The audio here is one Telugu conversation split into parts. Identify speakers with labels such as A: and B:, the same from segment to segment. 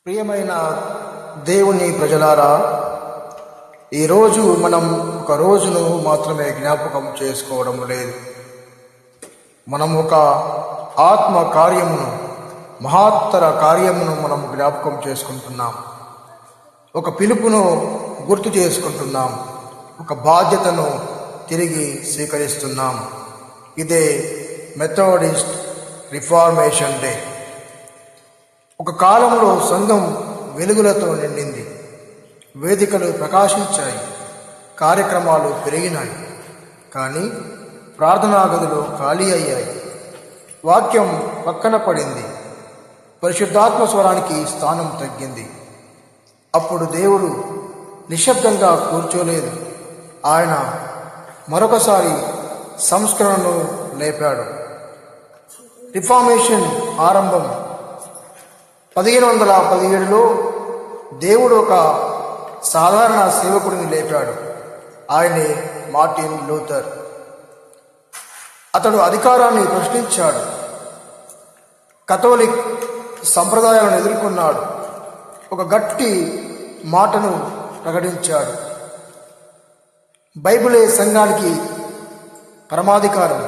A: ప్రియమైన దేవుని ప్రజలారా, ఈరోజు మనం ఒక రోజును మాత్రమే జ్ఞాపకం చేసుకోవడం లేదు. మనం ఒక ఆత్మ కార్యమును, మహత్తర కార్యమును మనం జ్ఞాపకం చేసుకుంటున్నాం. ఒక పిలుపును గుర్తు చేసుకుంటున్నాం. ఒక బాధ్యతను తిరిగి స్వీకరిస్తున్నాం. ఇదే మెథోడిస్ట్ రిఫార్మేషన్ డే. ఒక కాలంలో సంఘం వెలుగులతో నిండింది. వేదికలు ప్రకాశించాయి, కార్యక్రమాలు పెరిగినాయి. కానీ ప్రార్థనా గదులు ఖాళీ అయ్యాయి. వాక్యం పక్కన పడింది. పరిశుద్ధాత్మ స్వరానికి స్థానం తగ్గింది. అప్పుడు దేవుడు నిశ్శబ్దంగా కూర్చోలేదు. ఆయన మరొకసారి సంస్కరణను లేపాడు. రిఫార్మేషన్ ఆరంభం 1517లో దేవుడు ఒక సాధారణ సేవకుడిని లేపాడు. ఆయనే మార్టిన్ లూథర్. అతడు అధికారాన్ని ప్రశ్నించాడు. కథోలిక్ సంప్రదాయాలను ఎదుర్కొన్నాడు. ఒక గట్టి మాటను ప్రకటించాడు. బైబిలే సంఘానికి పరమాధికారం,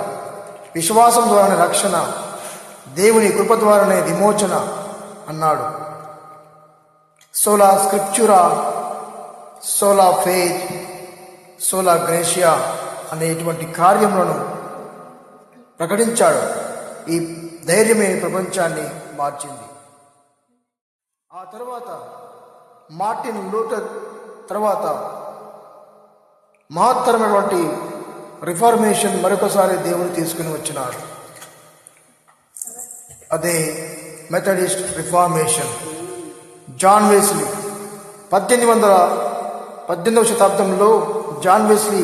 A: విశ్వాసం ద్వారానే రక్షణ, దేవుని కృప ద్వారానే విమోచన అన్నాడు. సోలా స్క్రిప్చురా, సోలా ఫెయిత్, సోలా గ్రేషియా అనేటువంటి కార్యములను ప్రకటించాడు. ఈ ధైర్యమే ప్రపంచాన్ని మార్చింది. ఆ తర్వాత మార్టిన్ లూథర్ తర్వాత మహత్తరమైనటువంటి రిఫార్మేషన్ మరొకసారి దేవుడు తీసుకుని వచ్చినాడు. అదే మెథడిస్ట్ రిఫార్మేషన్. జాన్ వెస్లీ 1818వ శతాబ్దంలో జాన్ వెస్లీ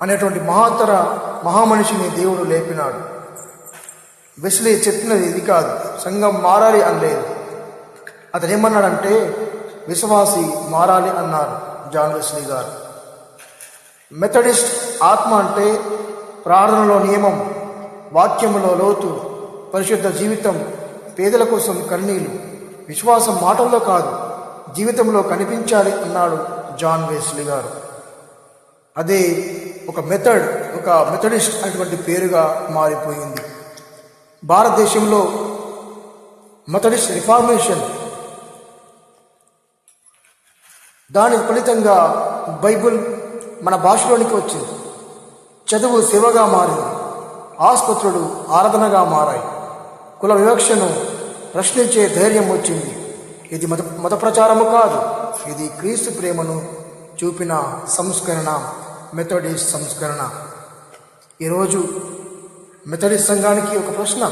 A: అనేటువంటి మహామనిషిని దేవుడు లేపినాడు. వెస్లీ చెప్పినది ఇది కాదు, సంఘం మారాలి అనలేదు. అతను ఏమన్నాడంటే విశ్వాసి మారాలి అన్నారు జాన్ వెస్లీ గారు. మెథడిస్ట్ ఆత్మ అంటే ప్రార్థనలో నియమం, వాక్యములో లోతు, పరిశుద్ధ జీవితం, పేదల కోసం కన్నీళ్లు, విశ్వాసం మాటల్లో కాదు జీవితంలో కనిపించాలి అన్నాడు జాన్ వెస్లీ గారు. అదే ఒక మెథడిస్ట్ అనేటువంటి పేరుగా మారిపోయింది. భారతదేశంలో మెథడిస్ట్ రిఫార్మేషన్ దాని ఫలితంగా బైబిల్ మన భాషలోనికి వచ్చింది. చదువు సేవగా మారింది. ఆసుపత్రులు ఆరాధనగా మారాయి. కుల వివక్షను ప్రశ్నించే ధైర్యం వచ్చింది. ఇది మత ప్రచారము కాదు, ఇది క్రీస్తు ప్రేమను చూపిన సంస్కరణ, మెథడిస్ట్ సంస్కరణ. ఈరోజు మెథడిస్ట్ సంఘానికి ఒక ప్రశ్న.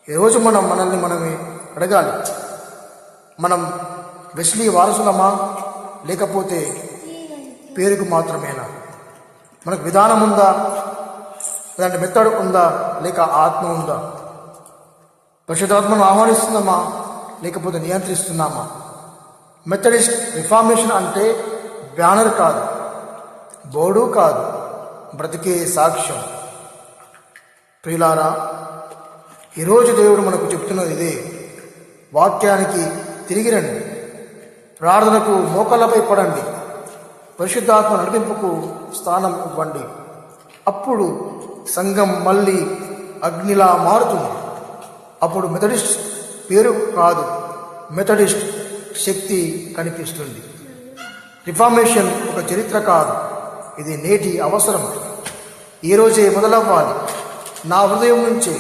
A: ఈరోజు మనల్ని అడగాలి, మనం వెస్లీ వారసులమా లేకపోతే పేరుకు మాత్రమేనా? మనకు విధానం ఉందా, లేదంటే మెథడ్ ఉందా, లేక ఆత్మ ఉందా? పరిశుద్ధాత్మను ఆహ్వానిస్తున్నామా లేకపోతే నియంత్రిస్తున్నామా? మెథడిస్ట్ రిఫార్మేషన్ అంటే బ్యానర్ కాదు, బోర్డు కాదు, బ్రతికే సాక్ష్యం. ప్రియులారా, ఈరోజు దేవుడు మనకు చెప్తున్నది ఇదే. వాక్యానికి తిరిగి రండి, ప్రార్థనకు మోకాళ్ళపై పడండి, పరిశుద్ధాత్మ నడిపింపుకు స్థానం ఇవ్వండి. అప్పుడు సంఘం మళ్ళీ అగ్నిలా మారుతుంది. అప్పుడు మెథడిస్ట్ పేరు కాదు, మెథడిస్ట్ శక్తి కనిపిస్తుంది. రిఫార్మేషన్ ఒక చరిత్ర కాదు, ఇది నేటి అవసరం. ఈరోజే మొదలవ్వాలి. నా హృదయం నుంచే,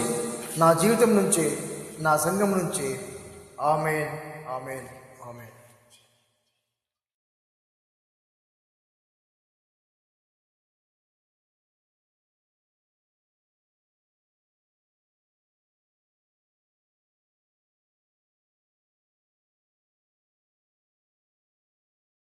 A: నా జీవితం నుంచే, నా సంఘం నుంచే. ఆమేన్, ఆమేన్, ఆమేన్.